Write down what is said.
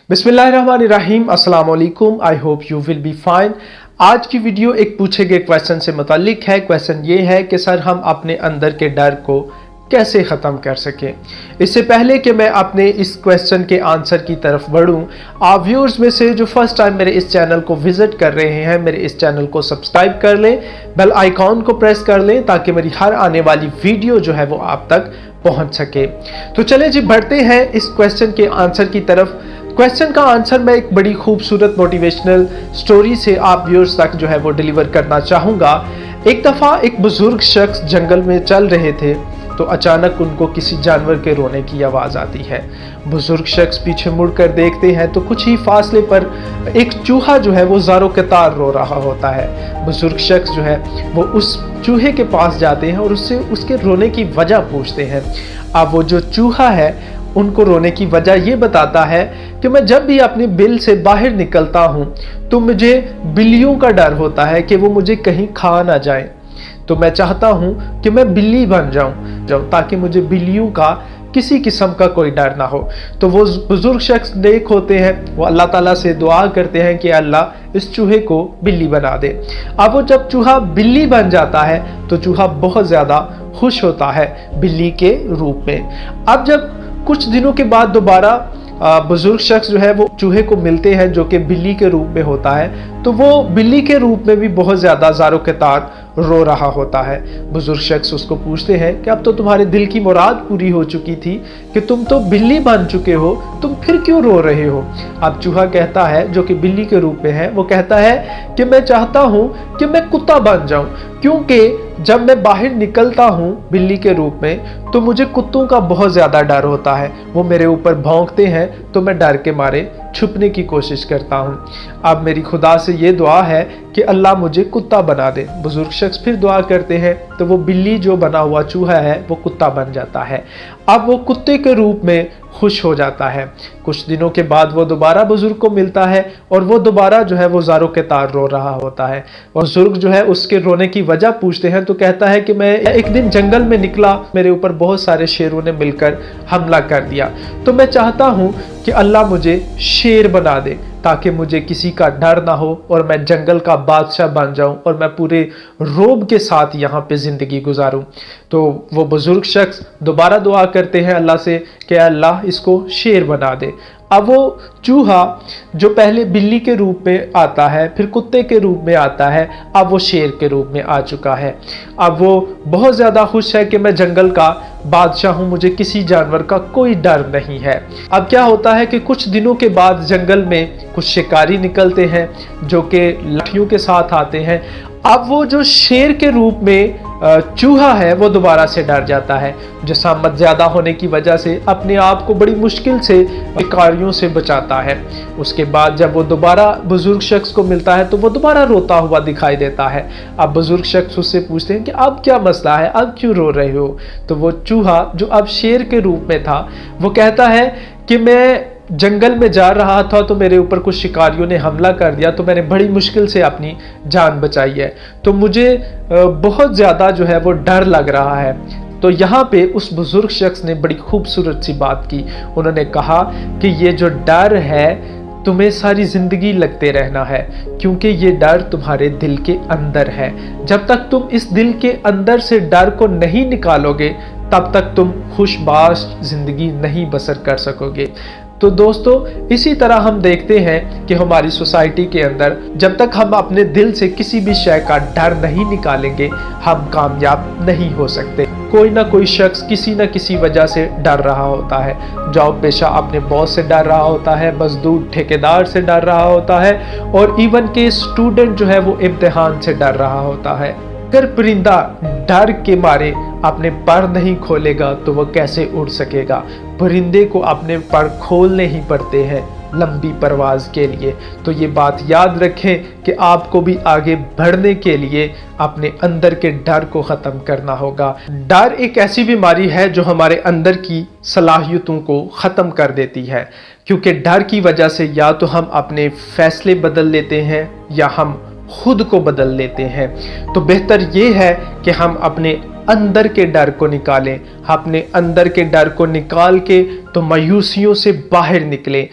बिस्मिल्लाहिर्रहमानिर्रहीम, अस्सलाम वालेकुम। I hope you will be fine. आज की वीडियो एक पूछे गए क्वेश्चन से मुताल्लिक है। क्वेश्चन ये है कि सर हम अपने अंदर के डर को कैसे ख़त्म कर सकें। इससे पहले कि मैं अपने इस क्वेश्चन के आंसर की तरफ बढ़ूं, आप व्यूअर्स में से जो फर्स्ट टाइम मेरे इस चैनल को विज़िट कर रहे हैं, मेरे इस चैनल को सब्सक्राइब कर लें, बेल आइकॉन को प्रेस कर लें ताकि मेरी हर आने वाली वीडियो जो है वो आप तक पहुंच सके। तो चलें जी, बढ़ते हैं इस क्वेश्चन के आंसर की तरफ। क्वेश्चन का आंसर मैं एक बड़ी खूबसूरत मोटिवेशनल स्टोरी से आप व्यूअर्स तक जो है वो डिलीवर करना चाहूँगा। एक दफ़ा एक बुज़ुर्ग शख्स जंगल में चल रहे थे तो अचानक उनको किसी जानवर के रोने की आवाज़ आती है। बुज़ुर्ग शख्स पीछे मुड़कर देखते हैं तो कुछ ही फासले पर एक चूहा जो है वो ज़ारों के तार रो रहा होता है। बुज़ुर्ग शख्स जो है वो उस चूहे के पास जाते हैं और उससे उसके रोने की वजह पूछते हैं। अब वो जो चूहा है उनको रोने की वजह ये बताता है कि मैं जब भी अपने बिल से बाहर निकलता हूँ तो मुझे बिल्लियों का डर होता है कि वो मुझे कहीं खा ना जाए। तो मैं चाहता हूँ कि मैं बिल्ली बन जाऊँ ताकि मुझे बिल्लियों का किसी किस्म का कोई डर ना हो। तो वो बुजुर्ग शख्स नेक होते हैं, वो अल्लाह ताला से दुआ करते हैं कि अल्लाह इस चूहे को बिल्ली बना दे। अब वो जब चूहा बिल्ली बन जाता है तो चूहा बहुत ज़्यादा खुश होता है बिल्ली के रूप में। अब जब कुछ दिनों के बाद दोबारा बुजुर्ग शख्स जो है वो चूहे को मिलते हैं जो कि बिल्ली के रूप में होता है, तो वो बिल्ली के रूप में भी बहुत ज़्यादा ज़ारों के तार रो रहा होता है। बुजुर्ग शख्स उसको पूछते हैं कि अब तो तुम्हारे दिल की मुराद पूरी हो चुकी थी कि तुम तो बिल्ली बन चुके हो, तुम फिर क्यों रो रहे हो। अब चूहा कहता है, जो कि बिल्ली के रूप में है, वो कहता है कि मैं चाहता हूँ कि मैं कुत्ता बन जाऊँ, क्योंकि जब मैं बाहर निकलता हूँ बिल्ली के रूप में तो मुझे कुत्तों का बहुत ज़्यादा डर होता है। वो मेरे ऊपर भौंकते हैं तो मैं डर के मारे छुपने की कोशिश करता हूँ। अब मेरी खुदा से ये दुआ है कि अल्लाह मुझे कुत्ता बना दे। बुजुर्ग शख्स फिर दुआ करते हैं तो वो बिल्ली जो बना हुआ चूहा है वो कुत्ता बन जाता है। अब वो कुत्ते के रूप में खुश हो जाता है। कुछ दिनों के बाद वो दोबारा बुजुर्ग को मिलता है और वो दोबारा जो है वो ज़ारों के तार रो रहा होता है। और बुजुर्ग जो है उसके रोने की वजह पूछते हैं तो कहता है कि मैं एक दिन जंगल में निकला, मेरे ऊपर बहुत सारे शेरों ने मिलकर हमला कर दिया, तो मैं चाहता हूँ कि अल्लाह मुझे शेर बना दे ताकि मुझे किसी का डर ना हो और मैं जंगल का बादशाह बन जाऊं और मैं पूरे रोब के साथ यहाँ पे ज़िंदगी गुजारूं। तो वो बुज़ुर्ग शख्स दोबारा दुआ करते हैं अल्लाह से कि अल्लाह इसको शेर बना दे। अब वो चूहा जो पहले बिल्ली के रूप में आता है, फिर कुत्ते के रूप में आता है, अब वो शेर के रूप में आ चुका है। अब वो बहुत ज़्यादा खुश है कि मैं जंगल का बादशाह हूँ, मुझे किसी जानवर का कोई डर नहीं है। अब क्या होता है कि कुछ दिनों के बाद जंगल में कुछ शिकारी निकलते हैं जो कि लाठियों के साथ आते हैं। अब वो जो शेर के रूप में चूहा है वो दोबारा से डर जाता है। जसामत ज़्यादा होने की वजह से अपने आप को बड़ी मुश्किल से शिकारियों से बचाता है। उसके बाद जब वो दोबारा बुजुर्ग शख्स को मिलता है तो वो दोबारा रोता हुआ दिखाई देता है। अब बुजुर्ग शख्स उससे पूछते हैं कि अब क्या मसला है, अब क्यों रो रहे हो। तो वो चूहा जो अब शेर के रूप में था वो कहता है कि मैं जंगल में जा रहा था तो मेरे ऊपर कुछ शिकारियों ने हमला कर दिया, तो मैंने बड़ी मुश्किल से अपनी जान बचाई है, तो मुझे बहुत ज़्यादा जो है वो डर लग रहा है। तो यहाँ पे उस बुज़ुर्ग शख्स ने बड़ी खूबसूरत सी बात की। उन्होंने कहा कि ये जो डर है तुम्हें सारी ज़िंदगी लगते रहना है, क्योंकि ये डर तुम्हारे दिल के अंदर है। जब तक तुम इस दिल के अंदर से डर को नहीं निकालोगे तब तक तुम खुशबाश ज़िंदगी नहीं बसर कर सकोगे। तो दोस्तों, इसी तरह हम देखते हैं कि हमारी सोसाइटी के अंदर जब तक हम अपने दिल से किसी भी शय का डर नहीं निकालेंगे हम कामयाब नहीं हो सकते। कोई ना कोई शख्स किसी न किसी वजह से डर रहा होता है। जॉब पेशा अपने बॉस से डर रहा होता है, मजदूर ठेकेदार से डर रहा होता है, और इवन के स्टूडेंट जो है वो इम्तिहान से डर रहा होता है। अगर परिंदा डर के मारे अपने पर नहीं खोलेगा तो वह कैसे उड़ सकेगा। परिंदे को अपने पर खोलने ही पड़ते हैं लंबी परवाज के लिए। तो ये बात याद रखें कि आपको भी आगे बढ़ने के लिए अपने अंदर के डर को ख़त्म करना होगा। डर एक ऐसी बीमारी है जो हमारे अंदर की सलाहियतों को ख़त्म कर देती है, क्योंकि डर की वजह से या तो हम अपने फैसले बदल लेते हैं या हम खुद को बदल लेते हैं। तो बेहतर ये है कि हम अपने अंदर के डर को निकालें, अपने अंदर के डर को निकाल के तो मायूसियों से बाहर निकलें।